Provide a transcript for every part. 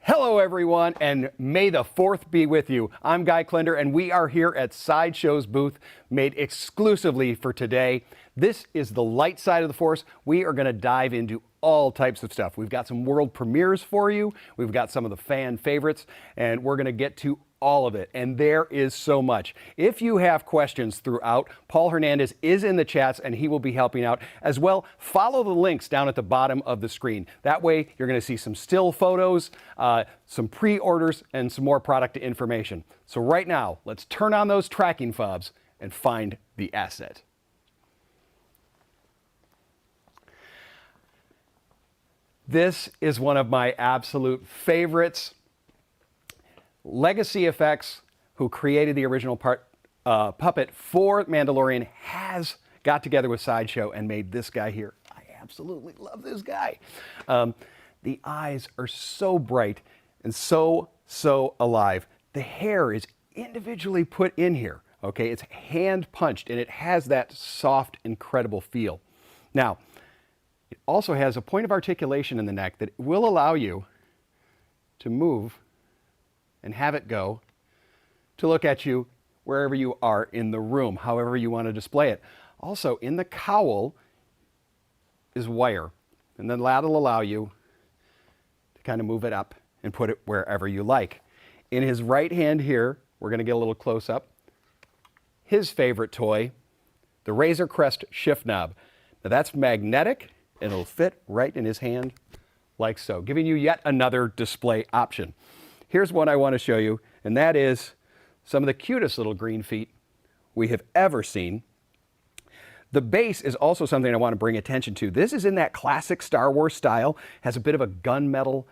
Hello everyone, and may the 4th be with you. I'm Guy Klender, and we are here at Sideshow's booth made exclusively for today. This is the light side of the Force. We are going to dive into all types of stuff. We've got some world premieres for you. We've got some of the fan favorites, and we're going to get to all of it. And there is so much. If you have questions throughout, Paul Hernandez is in the chats and he will be helping out as well. Follow the links down at the bottom of the screen. That way you're going to see some still photos, some pre-orders, and some more product information. So right now, let's turn on those tracking fobs and find the asset. This is one of my absolute favorites. Legacy Effects, who created the original puppet for Mandalorian, has got together with Sideshow and made this guy here. I absolutely love this guy. The eyes are so bright and so alive. The hair is individually put in here. Okay, it's hand punched and it has that soft, incredible feel. Now, it also has a point of articulation in the neck that will allow you to move and have it go to look at you wherever you are in the room, however you want to display it. Also, in the cowl is wire, and then that'll allow you to kind of move it up and put it wherever you like. In his right hand here, we're going to get a little close up, his favorite toy, the Razor Crest shift knob. Now that's magnetic, and it'll fit right in his hand like so, giving you yet another display option. Here's one I want to show you, and that is some of the cutest little green feet we have ever seen. The base is also something I want to bring attention to. This is in that classic Star Wars style, has a bit of a gunmetal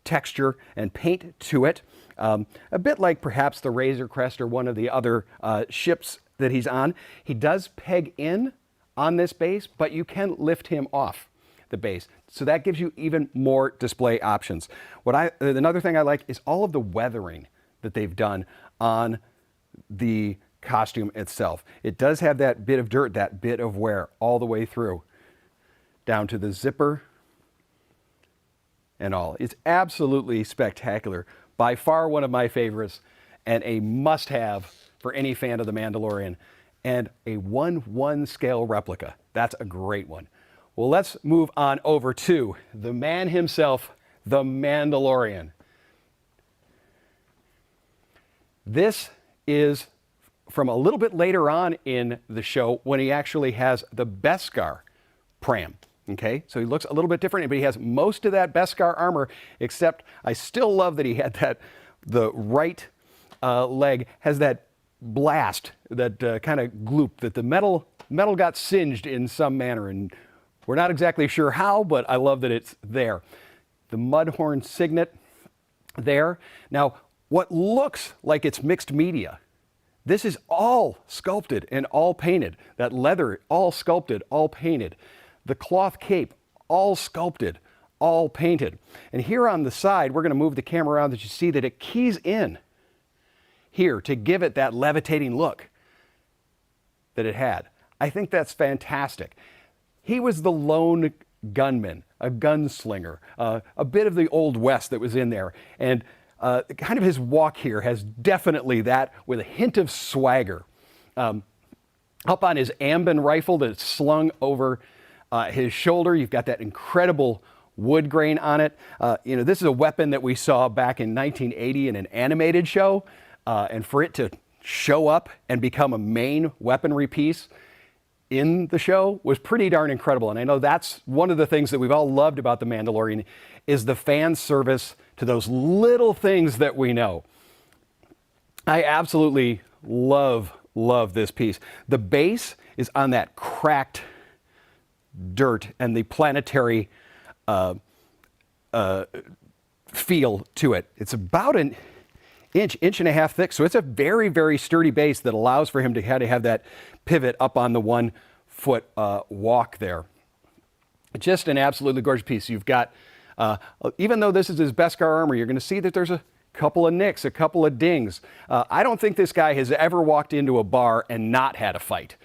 texture and paint to it, a bit like perhaps the Razor Crest or one of the other ships that he's on. He does peg in on this base, but you can lift him off the base. So that gives you even more display options. Another thing I like is all of the weathering that they've done on the costume itself. It does have that bit of dirt, that bit of wear all the way through, down to the zipper and all. It's absolutely spectacular. By far one of my favorites and a must-have for any fan of The Mandalorian. And a 1/1 scale replica. That's a great one. Well, let's move on over to the man himself, the Mandalorian. This is from a little bit later on in the show when he actually has the Beskar pram. Okay, so he looks a little bit different, but he has most of that Beskar armor, except I still love that he had the right leg has that blast, that kind of gloop, that the metal got singed in some manner, and we're not exactly sure how, but I love that it's there. The Mudhorn signet there. Now, what looks like it's mixed media, this is all sculpted and all painted. That leather, all sculpted, all painted. The cloth cape, all sculpted, all painted. And here on the side, we're going to move the camera around that you see that it keys in here to give it that levitating look that it had. I think that's fantastic. He was the lone gunman a gunslinger, a bit of the Old West that was in there. And kind of his walk here has definitely that with a hint of swagger. Up on his Ambin rifle that's slung over his shoulder, you've got that incredible wood grain on it. This is a weapon that we saw back in 1980 in an animated show, and for it to show up and become a main weaponry piece in the show was pretty darn incredible. And I know that's one of the things that we've all loved about The Mandalorian is the fan service to those little things that we know. I absolutely love this piece. The base is on that cracked dirt and the planetary feel to it. It's about an inch and a half thick, so it's a very, very sturdy base that allows for him to have that pivot up on the 1 foot walk there. Just an absolutely gorgeous piece. You've got, even though this is his Beskar armor, you're going to see that there's a couple of nicks, a couple of dings. I don't think this guy has ever walked into a bar and not had a fight.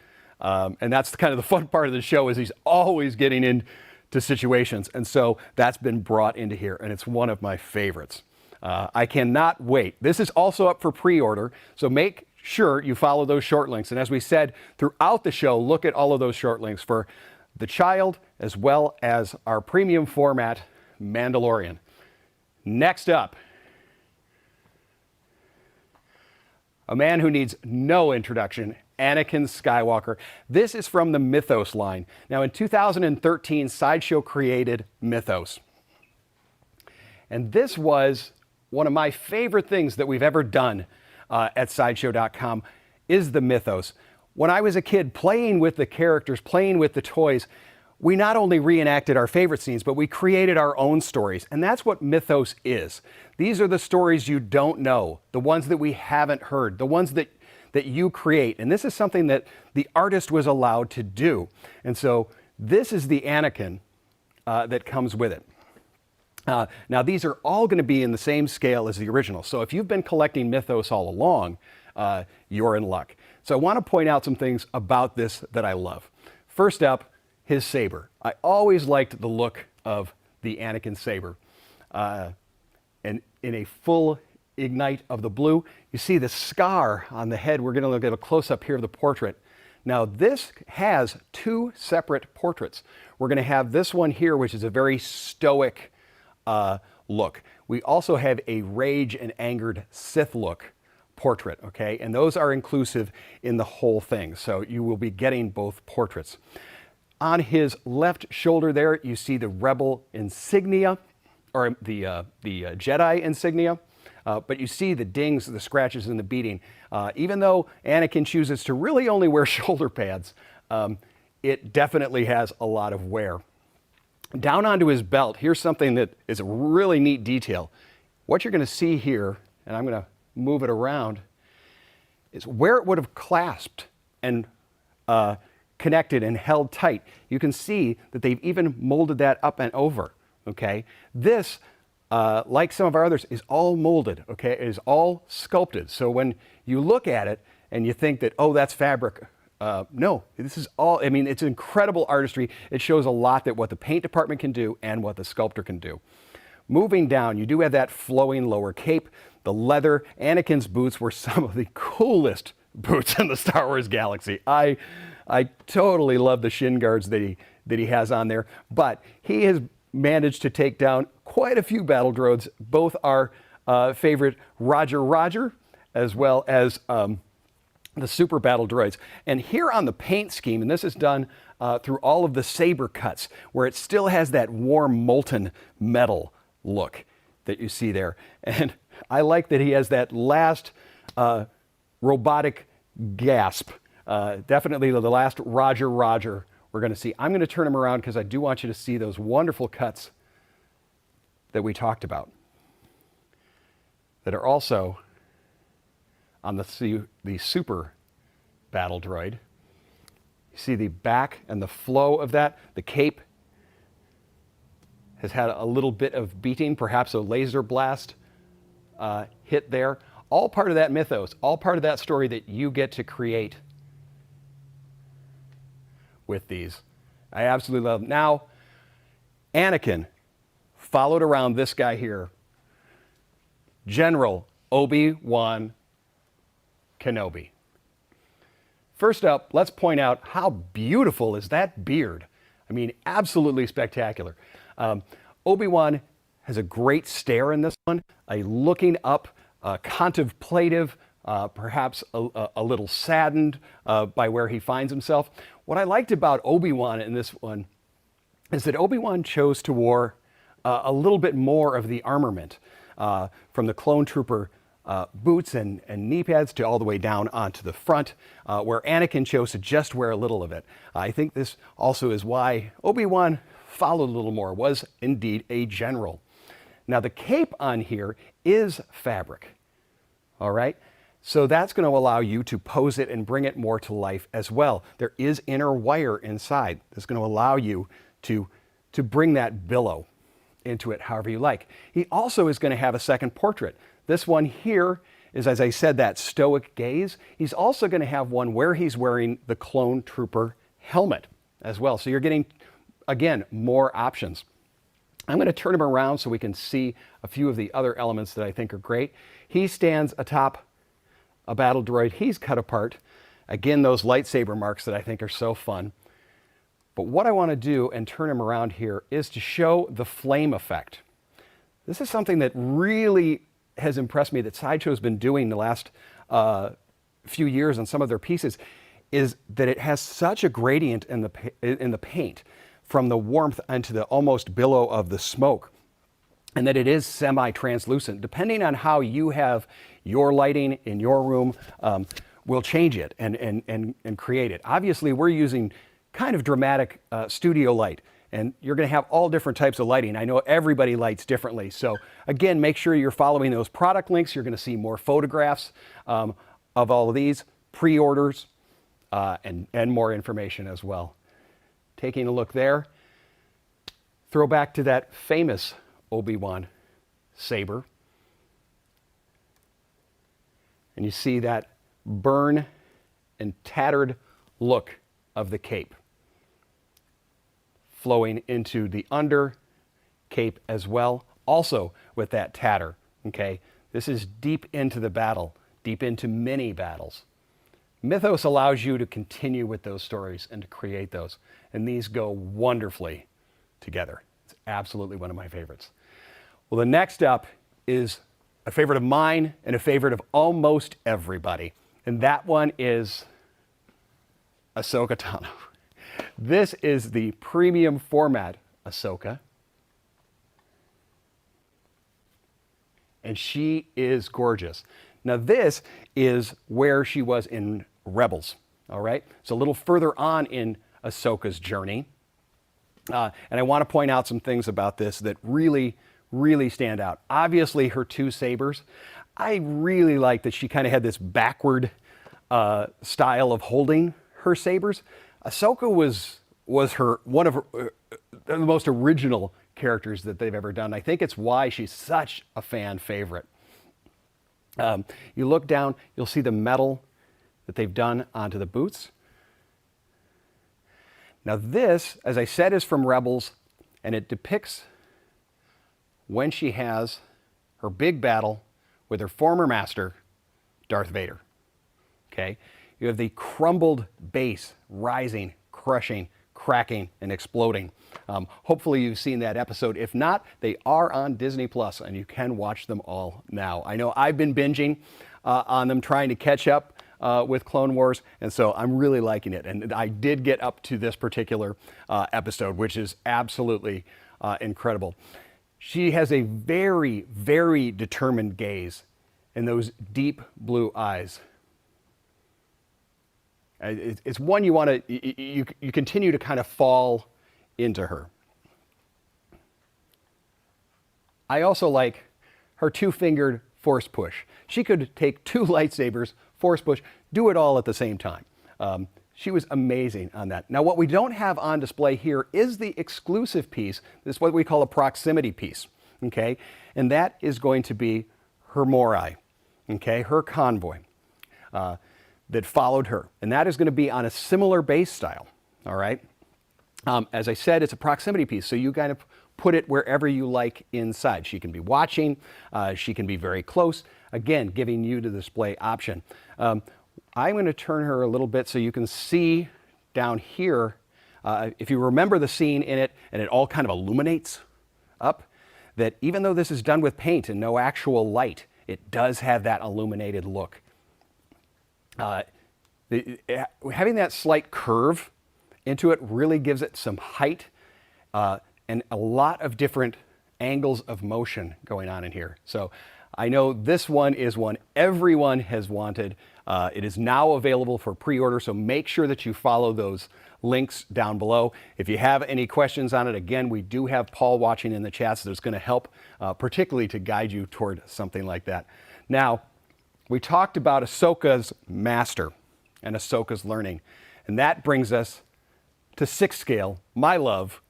And that's kind of the fun part of the show is he's always getting into situations. And so that's been brought into here, and it's one of my favorites. I cannot wait. This is also up for pre-order, so make sure you follow those short links. And as we said throughout the show, look at all of those short links for the child as well as our premium format Mandalorian. Next up, a man who needs no introduction, Anakin Skywalker. This is from the Mythos line. Now in 2013, Sideshow created Mythos. And this was one of my favorite things that we've ever done at Sideshow.com is the Mythos. When I was a kid playing with the characters, playing with the toys, we not only reenacted our favorite scenes, but we created our own stories. And that's what Mythos is. These are the stories you don't know, the ones that we haven't heard, the ones that you create. And this is something that the artist was allowed to do. And so this is the Anakin that comes with it. Now, these are all going to be in the same scale as the original. So if you've been collecting Mythos all along, you're in luck. So I want to point out some things about this that I love. First up, his saber. I always liked the look of the Anakin saber. And in a full ignite of the blue, you see the scar on the head. We're going to look at a close-up here of the portrait. Now, this has 2 separate portraits. We're going to have this one here, which is a very stoic look. We also have a rage and angered Sith look portrait, okay? And those are inclusive in the whole thing. So you will be getting both portraits. On his left shoulder there, you see the Rebel insignia, or the Jedi insignia. But you see the dings, the scratches, and the beating. Even though Anakin chooses to really only wear shoulder pads, it definitely has a lot of wear. Down onto his belt, here's something that is a really neat detail. What you're going to see here, and I'm going to move it around, is where it would have clasped and connected and held tight. You can see that they've even molded that up and over, okay? This, like some of our others, is all molded, okay? It is all sculpted. So when you look at it and you think that, oh, that's fabric, no, this is all, I mean, it's incredible artistry. It shows a lot that what the paint department can do and what the sculptor can do. Moving down, you do have that flowing lower cape, the leather. Anakin's boots were some of the coolest boots in the Star Wars galaxy. I totally love the shin guards that he has on there, but he has managed to take down quite a few battle droids, both our favorite Roger, as well as the super battle droids. And here on the paint scheme, and this is done through all of the saber cuts, where it still has that warm molten metal look that you see there. And I like that he has that last robotic gasp. Definitely the last Roger we're going to see. I'm going to turn him around because I do want you to see those wonderful cuts that we talked about that are also on the super battle droid. You see the back and the flow of that. The cape has had a little bit of beating, perhaps a laser blast hit there. All part of that mythos, all part of that story that you get to create with these. I absolutely love them. Now, Anakin followed around this guy here, General Obi-Wan Kenobi. First up, let's point out how beautiful is that beard. I mean, absolutely spectacular. Obi-Wan has a great stare in this one, a looking up, contemplative, perhaps a little saddened by where he finds himself. What I liked about Obi-Wan in this one is that Obi-Wan chose to wear a little bit more of the armament, from the clone trooper boots and knee pads to all the way down onto the front, where Anakin chose to just wear a little of it. I think this also is why Obi-Wan followed a little more, was indeed a general. Now the cape on here is fabric, all right? So that's going to allow you to pose it and bring it more to life as well. There is inner wire inside that's going to allow you to bring that billow into it however you like. He also is going to have a second portrait. This one here is, as I said, that stoic gaze. He's also going to have one where he's wearing the clone trooper helmet as well. So you're getting, again, more options. I'm going to turn him around so we can see a few of the other elements that I think are great. He stands atop a battle droid he's cut apart. Again, those lightsaber marks that I think are so fun. But what I want to do and turn him around here is to show the flame effect. This is something that really has impressed me that Sideshow has been doing the last few years on some of their pieces, is that it has such a gradient in the paint, from the warmth into the almost billow of the smoke, and that it is semi-translucent. Depending on how you have your lighting in your room, will change it and create it. Obviously, we're using kind of dramatic studio light, and you're going to have all different types of lighting. I know everybody lights differently. So again, make sure you're following those product links. You're going to see more photographs of all of these, pre-orders, and more information as well. Taking a look there, throw back to that famous Obi-Wan saber. And you see that burn and tattered look of the cape flowing into the under cape as well, also with that tatter, okay? This is deep into the battle, deep into many battles. Mythos allows you to continue with those stories and to create those, and these go wonderfully together. It's absolutely one of my favorites. Well, the next up is a favorite of mine and a favorite of almost everybody, and that one is Ahsoka Tano. This is the premium format Ahsoka, and she is gorgeous. Now this is where she was in Rebels, all right? It's a little further on in Ahsoka's journey. And I want to point out some things about this that really, really stand out. Obviously, her two sabers. I really like that she kind of had this backward style of holding her sabers. Ahsoka was one of the most original characters that they've ever done. I think it's why she's such a fan favorite. You look down, you'll see the metal that they've done onto the boots. Now this, as I said, is from Rebels, and it depicts when she has her big battle with her former master, Darth Vader. Okay? You have the crumbled base rising, crushing, cracking, and exploding. Hopefully you've seen that episode. If not, they are on Disney Plus, and you can watch them all now. I know I've been binging on them, trying to catch up with Clone Wars, and so I'm really liking it. And I did get up to this particular episode, which is absolutely incredible. She has a very, very determined gaze and those deep blue eyes. It's one you want to, you continue to kind of fall into her. I also like her two-fingered force push. She could take two lightsabers, force push, do it all at the same time. She was amazing on that. Now, what we don't have on display here is the exclusive piece. This is what we call a proximity piece, okay? And that is going to be her Morai, okay? Her convoy that followed her. And that is going to be on a similar base style, all right? As I said, it's a proximity piece, so you kind of put it wherever you like inside. She can be watching, she can be very close, again, giving you the display option. I'm going to turn her a little bit so you can see down here, if you remember the scene in it, and it all kind of illuminates up, that even though this is done with paint and no actual light, it does have that illuminated look. Having that slight curve into it really gives it some height and a lot of different angles of motion going on in here. So I know this one is one everyone has wanted. It is now available for pre-order, so make sure that you follow those links down below. If you have any questions on it, again, we do have Paul watching in the chat, so that's going to help, particularly to guide you toward something like that. Now, we talked about Ahsoka's master and Ahsoka's learning, and that brings us to 6th scale, my love,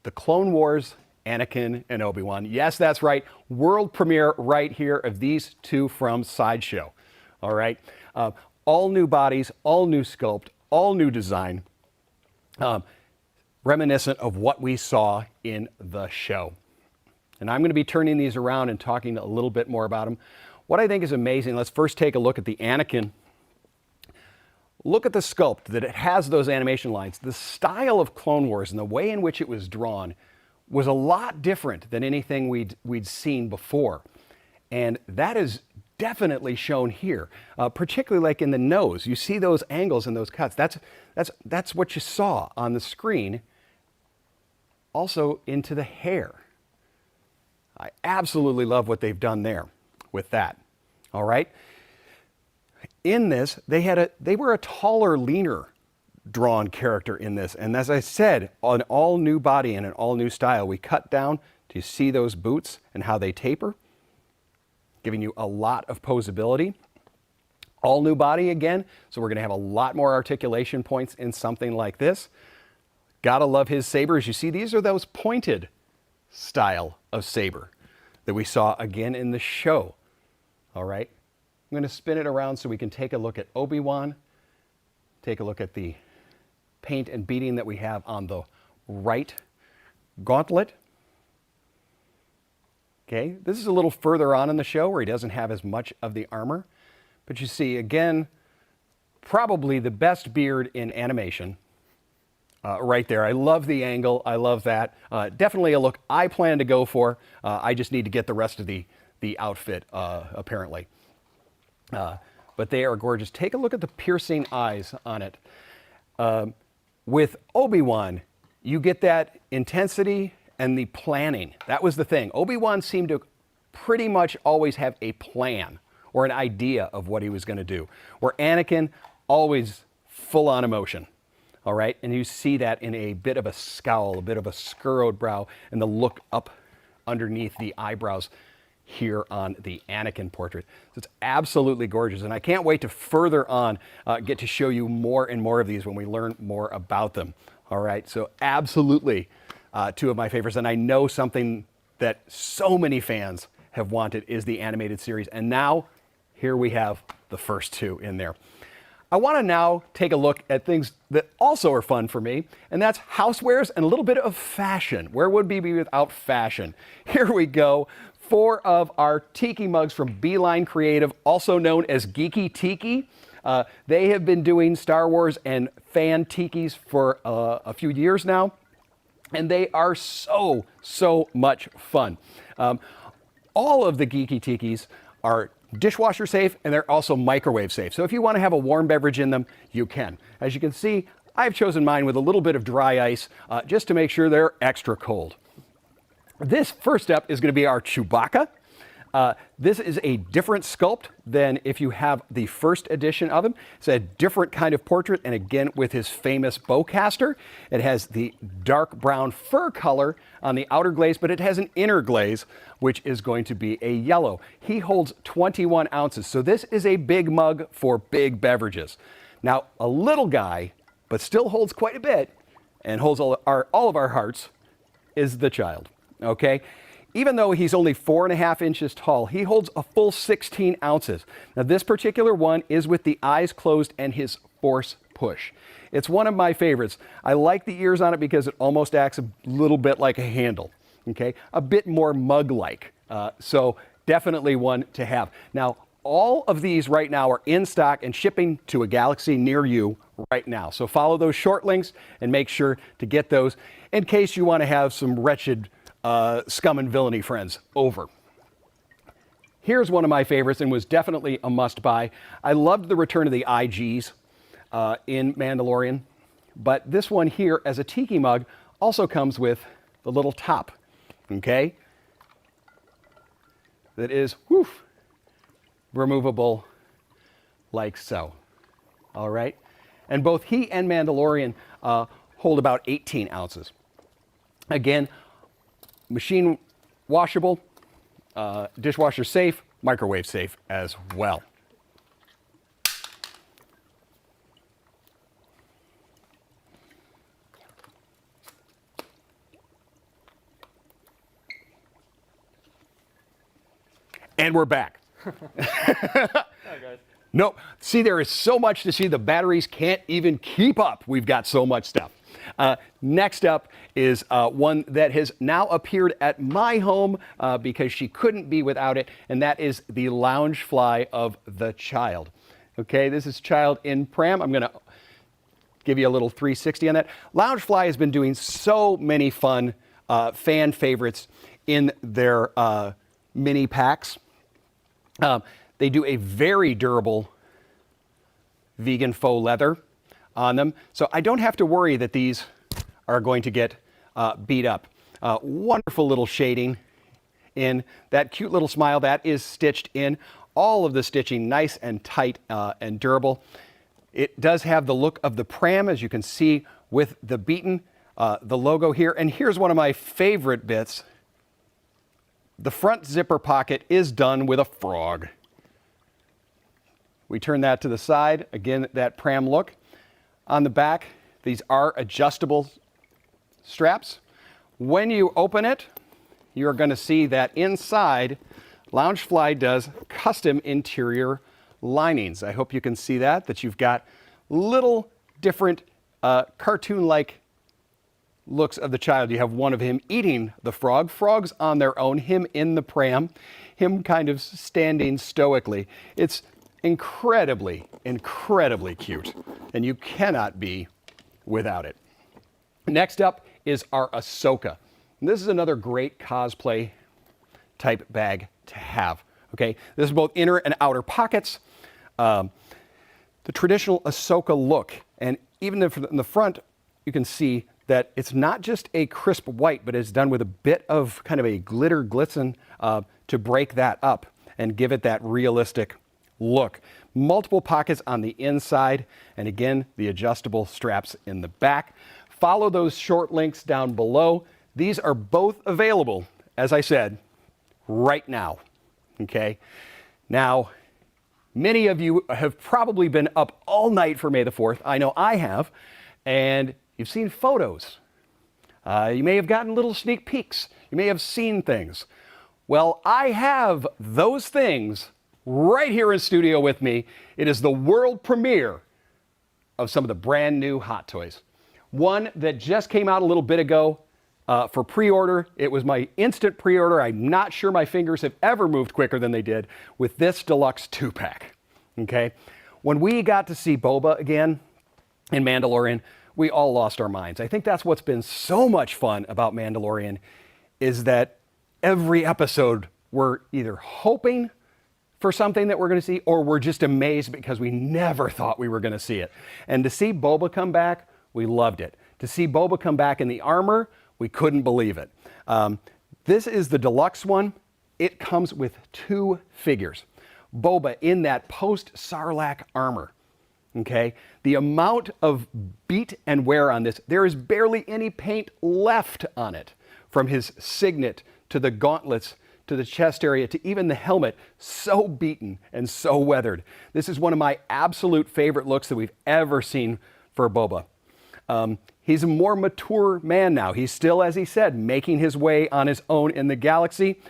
the Clone Wars, Anakin and Obi-Wan. Yes, that's right, world premiere right here of these two from Sideshow. All right, all new bodies, all new sculpt, all new design, reminiscent of what we saw in the show. And I'm going to be turning these around and talking a little bit more about them. What I think is amazing, let's first take a look at the Anakin. Look at the sculpt, that it has those animation lines. The style of Clone Wars and the way in which it was drawn was a lot different than anything we'd seen before. And that is definitely shown here, particularly like in the nose. You see those angles and those cuts. That's what you saw on the screen. Also into the hair. I absolutely love what they've done there with that. All right. In this, they were a taller, leaner drawn character in this. And as I said, an all new body and an all new style. We cut down to see those boots and how they taper, giving you a lot of posability. All new body again, so we're going to have a lot more articulation points in something like this. Gotta love his saber. As you see, these are those pointed style of saber that we saw again in the show. All right, I'm going to spin it around so we can take a look at Obi-Wan, take a look at the paint and beading that we have on the right gauntlet. Okay, this is a little further on in the show where he doesn't have as much of the armor. But you see, again, probably the best beard in animation right there. I love the angle. I love that. Definitely a look I plan to go for. I just need to get the rest of the outfit, apparently. But they are gorgeous. Take a look at the piercing eyes on it. With Obi-Wan, you get that intensity and the planning. That was the thing. Obi-Wan seemed to pretty much always have a plan or an idea of what he was going to do. Where Anakin, always full on emotion. All right, and you see that in a bit of a scowl, a bit of a scurrowed brow, and the look up underneath the eyebrows here on the Anakin portrait. So it's absolutely gorgeous, and I can't wait to further on get to show you more and more of these when we learn more about them. All right, so absolutely two of my favorites, and I know something that so many fans have wanted is the animated series, and now here we have the first two in there. I want to now take a look at things that also are fun for me, and that's housewares and a little bit of fashion. Where would we be without fashion? Here we go. 4 of our Tiki mugs from Beeline Creative, also known as Geeky Tiki. They have been doing Star Wars and fan tikis for a few years now, and they are so much fun. All of the Geeky Tikis are dishwasher safe, and they're also microwave safe. So if you want to have a warm beverage in them, you can. As you can see, I've chosen mine with a little bit of dry ice just to make sure they're extra cold. This first up is going to be our Chewbacca. This is a different sculpt than if you have the first edition of him. It's a different kind of portrait, and again with his famous bowcaster. It has the dark brown fur color on the outer glaze, but it has an inner glaze, which is going to be a yellow. He holds 21 ounces, so this is a big mug for big beverages. Now, a little guy, but still holds quite a bit, and holds all of our hearts, is the child, okay? Even though he's only 4.5 inches tall, he holds a full 16 ounces. Now, this particular one is with the eyes closed and his force push. It's one of my favorites. I like the ears on it because it almost acts a little bit like a handle, okay? A bit more mug-like. So definitely one to have. Now, all of these right now are in stock and shipping to a galaxy near you right now. So follow those short links and make sure to get those in case you want to have some wretched scum and villainy friends over. Here's one of my favorites and was definitely a must-buy. I loved the return of the IGs in Mandalorian, but this one here as a tiki mug also comes with the little top, okay? That is, removable like so, all right? And both he and Mandalorian hold about 18 ounces. Again, machine washable, dishwasher safe, microwave safe as well. And we're back. Hi, guys. Nope. See, there is so much to see. The batteries can't even keep up. We've got so much stuff. Next up is one that has now appeared at my home because she couldn't be without it, and that is the Loungefly of the Child. Okay, this is Child in Pram. I'm going to give you a little 360 on that. Loungefly has been doing so many fun fan favorites in their mini packs. They do a very durable vegan faux leather on them, so I don't have to worry that these are going to get beat up. Wonderful little shading in that cute little smile that is stitched in. All of the stitching nice and tight and durable. It does have the look of the Pram, as you can see with the beaten, the logo here. And here's one of my favorite bits. The front zipper pocket is done with a frog. We turn that to the side. Again, that Pram look. On the back, these are adjustable straps. When you open it, you're going to see that inside, Loungefly does custom interior linings. I hope you can see that you've got little different cartoon-like looks of the child. You have one of him eating the frog, frogs on their own, him in the Pram, him kind of standing stoically. It's incredibly, incredibly cute, and you cannot be without it. Next up is our Ahsoka. And this is another great cosplay type bag to have. Okay, this is both inner and outer pockets. The traditional Ahsoka look, and even in the front, you can see that it's not just a crisp white, but it's done with a bit of kind of a glitter glisten to break that up and give it that realistic look. Multiple pockets on the inside, and again, the adjustable straps in the back. Follow those short links down below. These are both available, as I said, right now. Okay? Now, many of you have probably been up all night for May the 4th. I know I have. And you've seen photos. You may have gotten little sneak peeks. You may have seen things. Well, I have those things right here in studio with me. It is the world premiere of some of the brand new Hot Toys. One that just came out a little bit ago for pre-order. It was my instant pre-order. I'm not sure my fingers have ever moved quicker than they did with this Deluxe 2-pack. Okay? When we got to see Boba again in Mandalorian, we all lost our minds. I think that's what's been so much fun about Mandalorian is that every episode we're either hoping for something that we're going to see or we're just amazed because we never thought we were going to see it. And to see Boba come back, we loved it. To see Boba come back in the armor, we couldn't believe it. This is the Deluxe one. It comes with 2 figures. Boba in that post-Sarlacc armor. Okay, the amount of beat and wear on this, there is barely any paint left on it, from his signet to the gauntlets to the chest area to even the helmet, so beaten and so weathered. This is one of my absolute favorite looks that we've ever seen for Boba. He's a more mature man now. He's still, as he said, making his way on his own in the galaxy.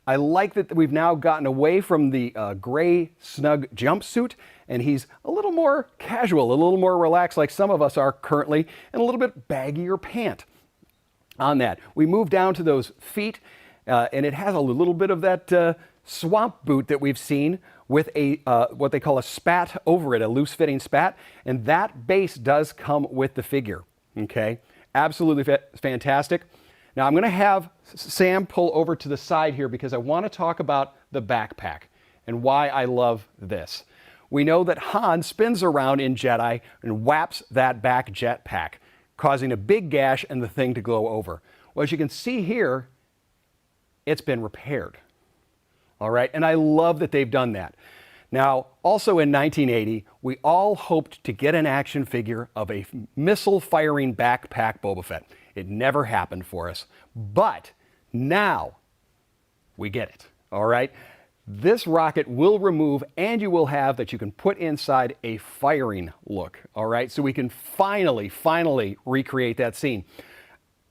I like that we've now gotten away from the gray snug jumpsuit, and he's a little more casual, a little more relaxed like some of us are currently, and a little bit baggier pant on that. We move down to those feet, and it has a little bit of that swamp boot that we've seen with a what they call a spat over it, a loose-fitting spat, and that base does come with the figure, okay? Absolutely fantastic. Now I'm going to have Sam pull over to the side here because I want to talk about the backpack and why I love this. We know that Han spins around in Jedi and whaps that back jetpack, causing a big gash and the thing to glow over. Well, as you can see here, it's been repaired. All right, and I love that they've done that. Now, also in 1980, we all hoped to get an action figure of a missile-firing backpack Boba Fett. It never happened for us, but now we get it, all right? This rocket will remove, and you will have that you can put inside a firing look, all right? So we can finally recreate that scene.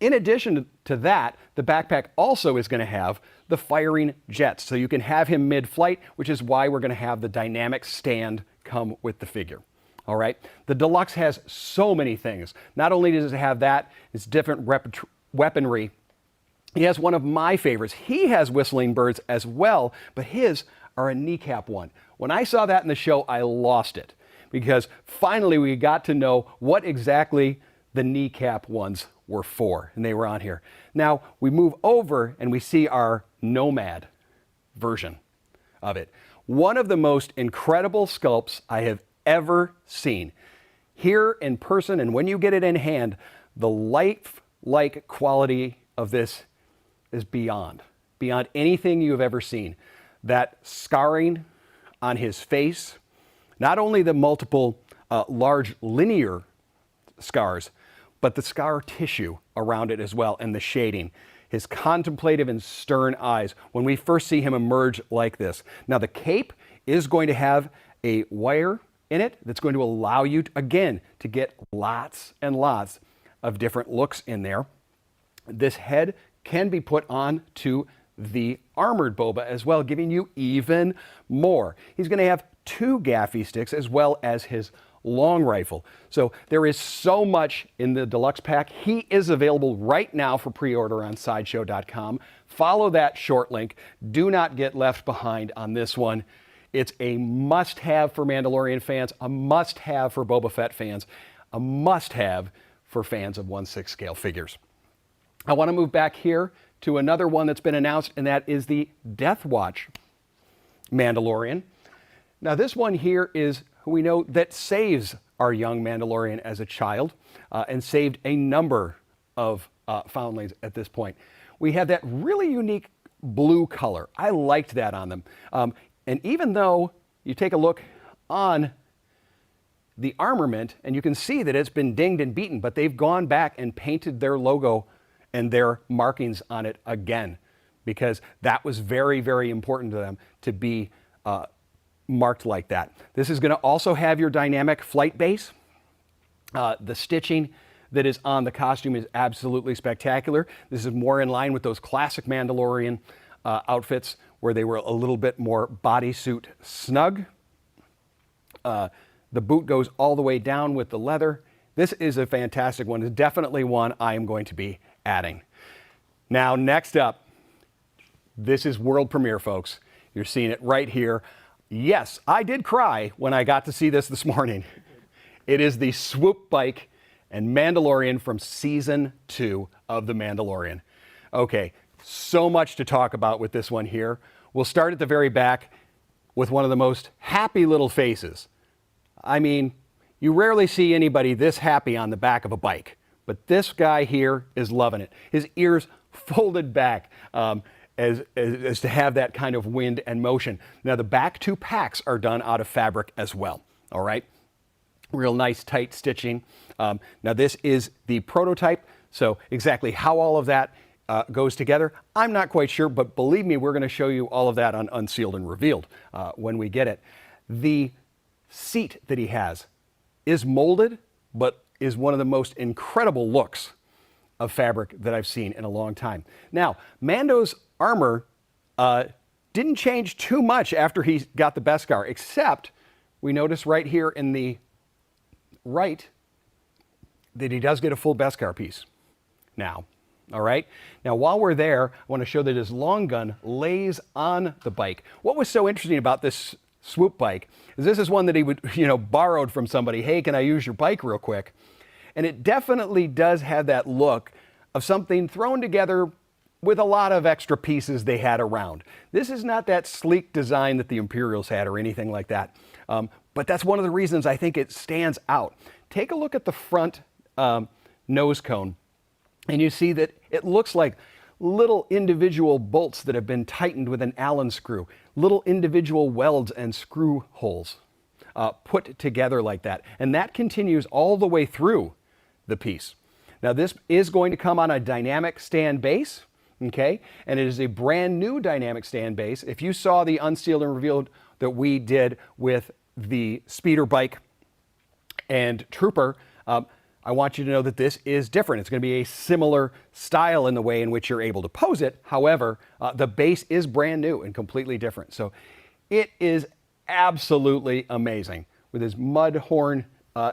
In addition to that, the backpack also is going to have the firing jets, so you can have him mid-flight, which is why we're going to have the dynamic stand come with the figure. All right, the Deluxe has so many things. Not only does it have that, it's different weaponry. He has one of my favorites. He has whistling birds as well, but his are a kneecap one. When I saw that in the show, I lost it because finally we got to know what exactly the kneecap ones were for, and they were on here. Now we move over and we see our Nomad version of it. One of the most incredible sculpts I have ever seen. Here in person, and when you get it in hand, the lifelike quality of this is beyond anything you have ever seen. That scarring on his face, not only the multiple large linear scars, but the scar tissue around it as well, and the shading. His contemplative and stern eyes when we first see him emerge like this. Now the cape is going to have a wire in it that's going to allow you, again, to get lots and lots of different looks in there. This head can be put on to the armored Boba as well, giving you even more. He's going to have 2 gaffy sticks as well as his long rifle. So there is so much in the Deluxe pack. He is available right now for pre-order on Sideshow.com. Follow that short link. Do not get left behind on this one. It's a must-have for Mandalorian fans, a must-have for Boba Fett fans, a must-have for fans of 1/6 scale figures. I want to move back here to another one that's been announced, and that is the Death Watch Mandalorian. Now this one here is who we know that saves our young Mandalorian as a child and saved a number of foundlings at this point. We have that really unique blue color. I liked that on them. And even though you take a look on the armament and you can see that it's been dinged and beaten, but they've gone back and painted their logo and their markings on it again because that was very, very important to them to be marked like that. This is going to also have your dynamic flight base. The stitching that is on the costume is absolutely spectacular. This is more in line with those classic Mandalorian outfits where they were a little bit more bodysuit snug. The boot goes all the way down with the leather. This is a fantastic one. It's definitely one I am going to be adding. Now, next up, this is world premiere, folks. You're seeing it right here. Yes, I did cry when I got to see this morning. It is the Swoop bike and Mandalorian from Season 2 of The Mandalorian. Okay, so much to talk about with this one here. We'll start at the very back with one of the most happy little faces. I mean, you rarely see anybody this happy on the back of a bike, but this guy here is loving it. His ears folded back as to have that kind of wind and motion. Now the back 2 packs are done out of fabric as well, all right? Real nice tight stitching. Now this is the prototype, so exactly how all of that goes together, I'm not quite sure, but believe me, we're going to show you all of that on Unsealed and Revealed when we get it. The seat that he has is molded, but is one of the most incredible looks of fabric that I've seen in a long time. Now, Mando's armor Didn't change too much after he got the Beskar, except we notice right here in the right that he does get a full Beskar piece now. All right. Now, while we're there, I want to show that his long gun lays on the bike. What was so interesting about this Swoop bike is this is one that he would, borrowed from somebody. Hey, can I use your bike real quick? And it definitely does have that look of something thrown together with a lot of extra pieces they had around. This is not that sleek design that the Imperials had or anything like that. But that's one of the reasons I think it stands out. Take a look at the front nose cone. And you see that it looks like little individual bolts that have been tightened with an Allen screw, little individual welds and screw holes put together like that. And that continues all the way through the piece. Now, this is going to come on a dynamic stand base, okay? And it is a brand new dynamic stand base. If you saw the unsealed and revealed that we did with the speeder bike and trooper, I want you to know that this is different. It's going to be a similar style in the way in which you're able to pose it. However, the base is brand new and completely different. So it is absolutely amazing with his mud horn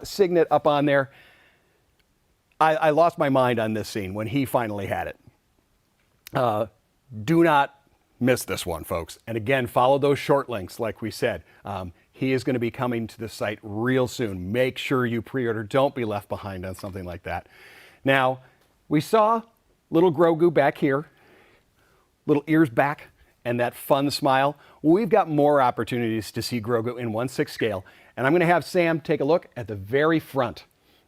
signet up on there. I lost my mind on this scene when he finally had it. Do not miss this one, folks. And again, follow those short links like we said. He is going to be coming to the site real soon. Make sure you pre-order. Don't be left behind on something like that. Now, we saw little Grogu back here, little ears back, and that fun smile. We've got more opportunities to see Grogu in 1/6 scale. And I'm going to have Sam take a look at the very front.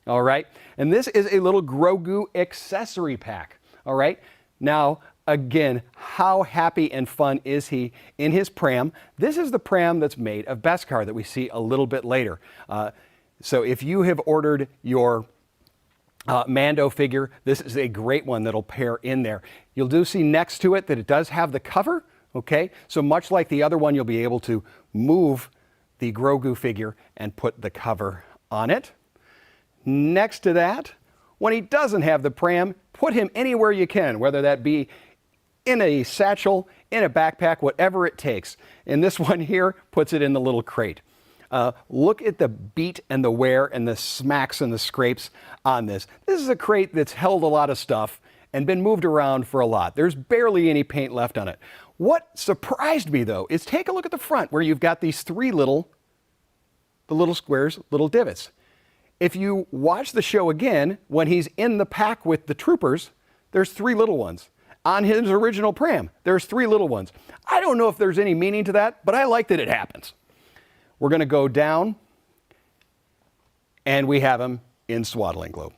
All right? And this is a little Grogu accessory pack. All right? Now, again, how happy and fun is he in his pram? This is the pram that's made of Beskar that we see a little bit later. So if you have ordered your Mando figure, this is a great one that'll pair in there. You'll do see next to it that it does have the cover, okay? So much like the other one, you'll be able to move the Grogu figure and put the cover on it. Next to that, when he doesn't have the pram, put him anywhere you can, whether that be in a satchel, in a backpack, whatever it takes. And this one here puts it in the little crate. Look at the beat and the wear and the smacks and the scrapes on this. This is a crate that's held a lot of stuff and been moved around for a lot. There's barely any paint left on it. What surprised me, though, is take a look at the front where you've got these the little squares, little divots. If you watch the show again, when he's in the pack with the troopers, there's 3 little ones. On his original pram, there's 3 little ones. I don't know if there's any meaning to that, but I like that it happens. We're going to go down, and we have him in swaddling clothes.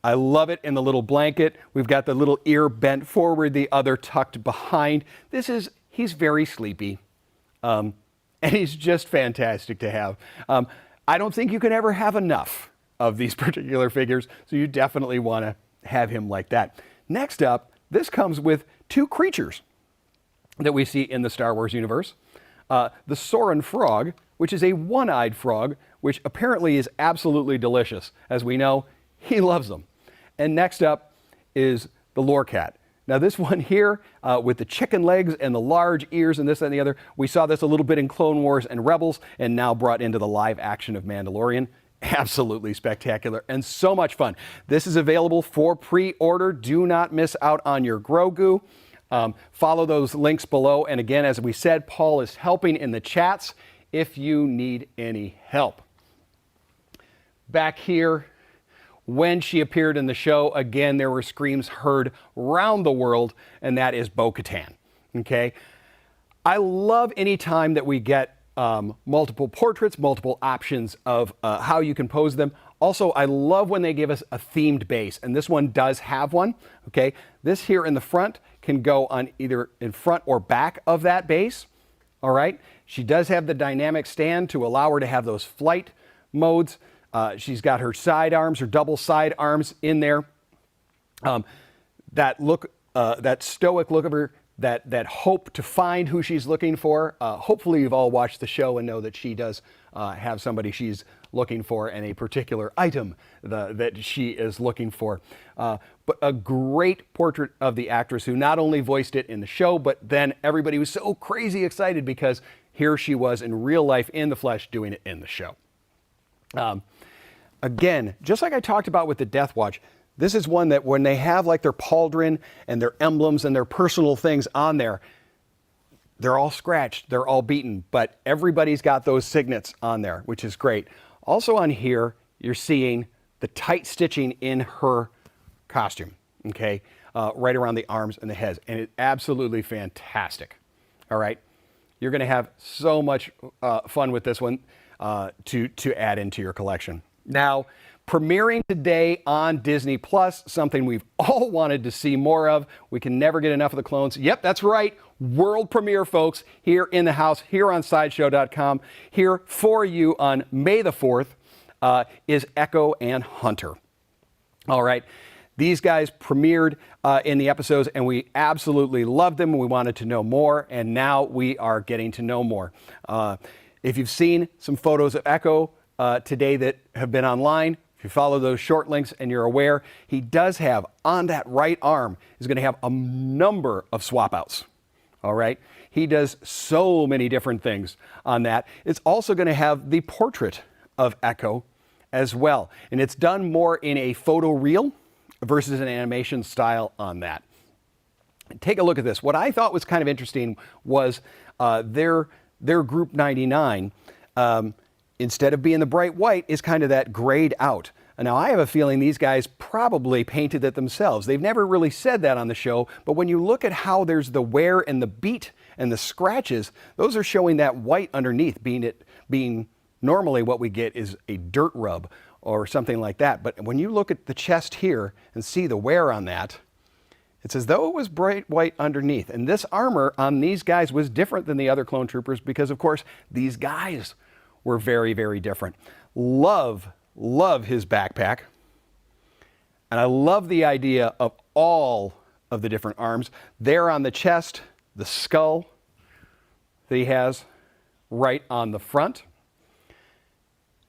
I love it in the little blanket. We've got the little ear bent forward, the other tucked behind. He's very sleepy, and he's just fantastic to have. I don't think you can ever have enough of these particular figures, so you definitely want to have him like that. Next up, this comes with 2 creatures that we see in the Star Wars universe. The Soren frog, which is a one-eyed frog, which apparently is absolutely delicious. As we know, he loves them. And next up is the Lorcat. Now this one here, with the chicken legs and the large ears and this and the other, we saw this a little bit in Clone Wars and Rebels, and now brought into the live action of Mandalorian. Absolutely spectacular and so much fun. This is available for pre-order. Do not miss out on your Grogu. Follow those links below. And again, as we said, Paul is helping in the chats if you need any help. Back here, when she appeared in the show, again, there were screams heard around the world, and that is Bo-Katan. Okay? I love any time that we get multiple portraits, multiple options of how you can pose them. Also, I love when they give us a themed base, and this one does have one. Okay, this here in the front can go on either in front or back of that base. All right, she does have the dynamic stand to allow her to have those flight modes. She's got her side arms, her double side arms in there. That stoic look of her that hope to find who she's looking for. Hopefully you've all watched the show and know that she does have somebody she's looking for and a particular item that she is looking for. But a great portrait of the actress who not only voiced it in the show, but then everybody was so crazy excited because here she was in real life, in the flesh, doing it in the show. Again, just like I talked about with the Death Watch, this is one that when they have like their pauldron and their emblems and their personal things on there, they're all scratched, they're all beaten, but everybody's got those signets on there, which is great. Also on here, you're seeing the tight stitching in her costume, okay? Right around the arms and the heads, and it's absolutely fantastic, all right? You're gonna have so much fun with this one to add into your collection. Now, premiering today on Disney Plus, something we've all wanted to see more of. We can never get enough of the clones. Yep, that's right. World premiere, folks, here in the house, here on Sideshow.com. Here for you on May the 4th is Echo and Hunter. All right. These guys premiered in the episodes, and we absolutely loved them. We wanted to know more, and now we are getting to know more. If you've seen some photos of Echo today that have been online, if you follow those short links and you're aware, he does have on that right arm, is going to have a number of swap outs. All right. He does so many different things on that. It's also going to have the portrait of Echo as well. And it's done more in a photo reel versus an animation style on that. Take a look at this. What I thought was kind of interesting was their Group 99, instead of being the bright white, is kind of that grayed out. Now, I have a feeling these guys probably painted it themselves. They've never really said that on the show, but when you look at how there's the wear and the beat and the scratches, those are showing that white underneath, being normally what we get is a dirt rub or something like that. But when you look at the chest here and see the wear on that, it's as though it was bright white underneath. And this armor on these guys was different than the other clone troopers because, of course, these guys were very, very different. Love his backpack. And I love the idea of all of the different arms. There on the chest, the skull that he has right on the front.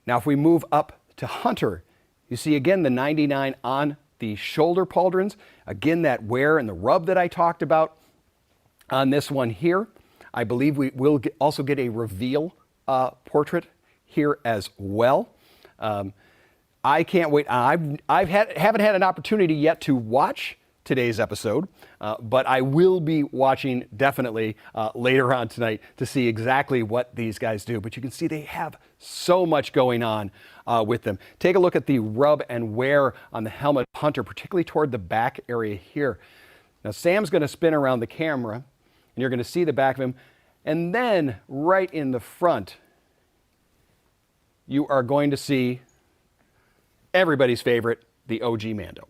Now, if we move up to Hunter, you see again the 99 on the shoulder pauldrons. Again, that wear and the rub that I talked about on this one here. I believe we will also get a reveal portrait here as well. I can't wait. Haven't had an opportunity yet to watch today's episode, but I will be watching definitely later on tonight to see exactly what these guys do. But you can see they have so much going on with them. Take a look at the rub and wear on the helmet of Hunter, particularly toward the back area here. Now, Sam's going to spin around the camera, and you're going to see the back of him. And then right in the front, you are going to see everybody's favorite, the OG Mando.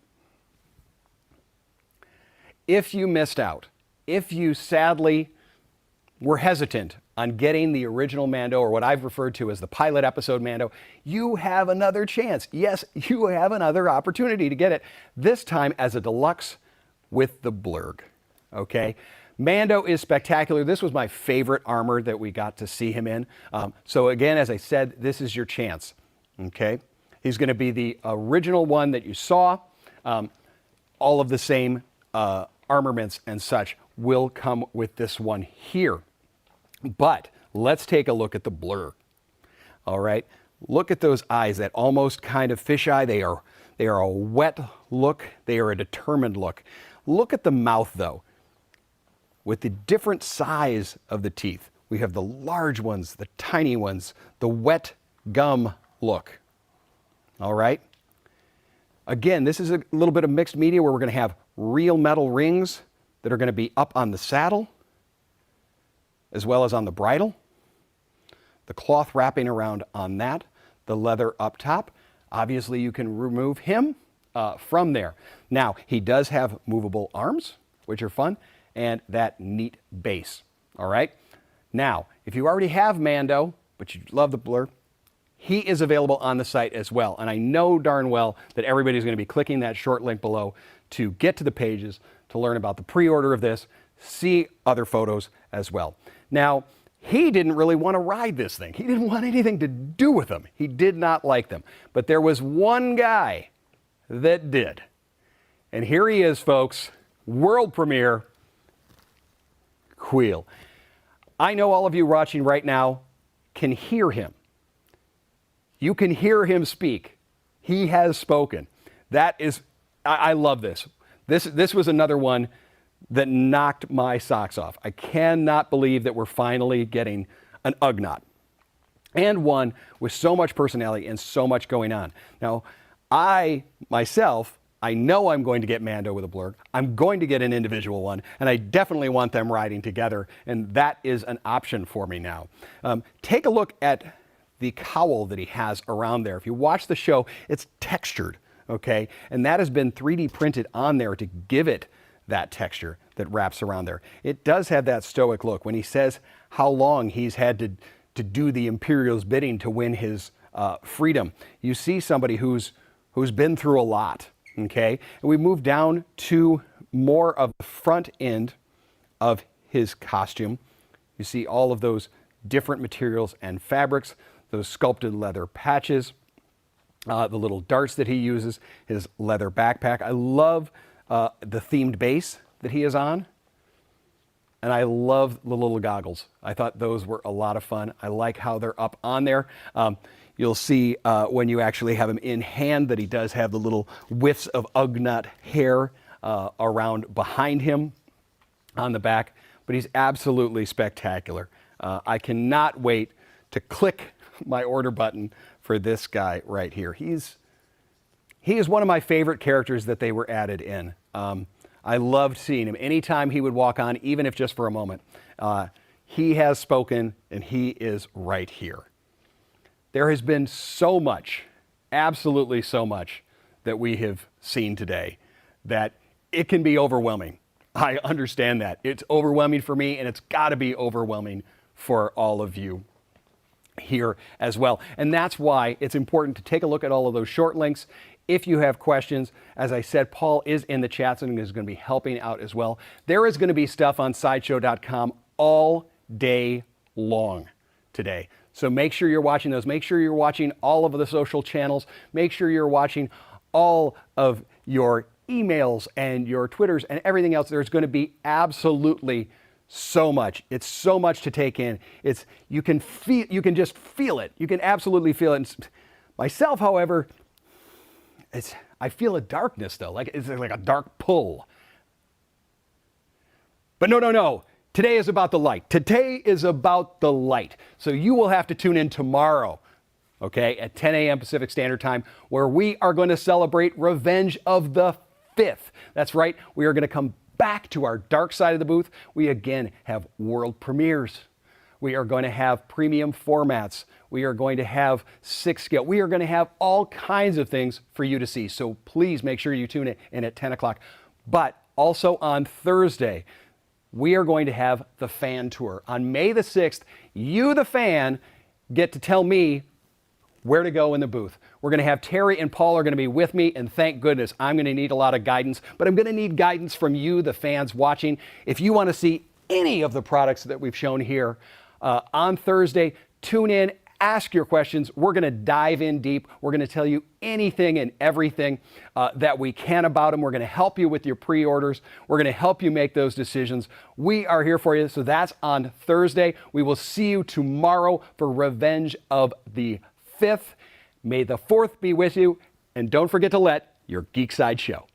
If you missed out, if you sadly were hesitant on getting the original Mando, or what I've referred to as the pilot episode Mando, you have another chance. Yes, you have another opportunity to get it, this time as a deluxe with the Blurrg, okay? Mando is spectacular. This was my favorite armor that we got to see him in. So again, as I said, this is your chance, okay? He's going to be the original one that you saw. All of the same armaments and such will come with this one here. But let's take a look at the Blurrg. All right, look at those eyes, that almost kind of fisheye. They are a wet look. They are a determined look. Look at the mouth, though. With the different size of the teeth, we have the large ones, the tiny ones, the wet gum look. All right. Again, this is a little bit of mixed media where we're going to have real metal rings that are going to be up on the saddle as well as on the bridle. The cloth wrapping around on that, the leather up top. Obviously, you can remove him from there. Now, he does have movable arms, which are fun, and that neat base. All right. Now, if you already have Mando, but you love the Blurrg, he is available on the site as well. And I know darn well that everybody's going to be clicking that short link below to get to the pages to learn about the pre-order of this, see other photos as well. Now, he didn't really want to ride this thing. He didn't want anything to do with them. He did not like them. But there was one guy that did. And here he is, folks. World premiere, Kuiil. I know all of you watching right now can hear him. You can hear him speak. He has spoken. That is, I love this. This was another one that knocked my socks off. I cannot believe that we're finally getting an Ugnaught. And one with so much personality and so much going on. Now, I know I'm going to get Mando with a Blurrg. I'm going to get an individual one, and I definitely want them riding together, and that is an option for me now. Take a look at the cowl that he has around there. If you watch the show, it's textured, okay? And that has been 3D printed on there to give it that texture that wraps around there. It does have that stoic look. When he says how long he's had to do the Imperial's bidding to win his freedom, you see somebody who's been through a lot, okay? And we move down to more of the front end of his costume. You see all of those different materials and fabrics, those sculpted leather patches, the little darts that he uses, his leather backpack. I love the themed base that he is on, and I love the little goggles. I thought those were a lot of fun. I like how they're up on there. You'll see when you actually have him in hand that he does have the little whiffs of Ugnaught hair around behind him on the back, but he's absolutely spectacular. I cannot wait to click my order button for this guy right here. He is one of my favorite characters that they were added in. I loved seeing him. Anytime he would walk on, even if just for a moment, he has spoken, and he is right here. There has been so much, absolutely so much, that we have seen today that it can be overwhelming. I understand that. It's overwhelming for me, and it's got to be overwhelming for all of you here as well. And that's why it's important to take a look at all of those short links. If you have questions, as I said, Paul is in the chats and is going to be helping out as well. There is going to be stuff on Sideshow.com all day long today. So make sure you're watching those. Make sure you're watching all of the social channels. Make sure you're watching all of your emails and your Twitters and everything else. There's going to be absolutely so much. It's so much to take in. You can just feel it. You can absolutely feel it. Myself, however, I feel a darkness though. It's like a dark pull. But no. Today is about the light. Today is about the light. So you will have to tune in tomorrow, okay, at 10 a.m. Pacific Standard Time, where we are going to celebrate Revenge of the Fifth. That's right. We are going to come back to our dark side of the booth. We again have world premieres. We are going to have premium formats. We are going to have 6-scale. We are going to have all kinds of things for you to see. So please make sure you tune in at 10 o'clock. But also on Thursday, we are going to have the fan tour. On May the 6th, you, the fan, get to tell me where to go in the booth. We're going to have Terry and Paul are going to be with me, and thank goodness I'm going to need a lot of guidance, but I'm going to need guidance from you, the fans watching. If you want to see any of the products that we've shown here on Thursday, tune in, ask your questions. We're going to dive in deep. We're going to tell you anything and everything that we can about them. We're going to help you with your pre-orders. We're going to help you make those decisions. We are here for you. So that's on Thursday. We will see you tomorrow for Revenge of the Fifth. May the 4th be with you. And don't forget to let your geek side show.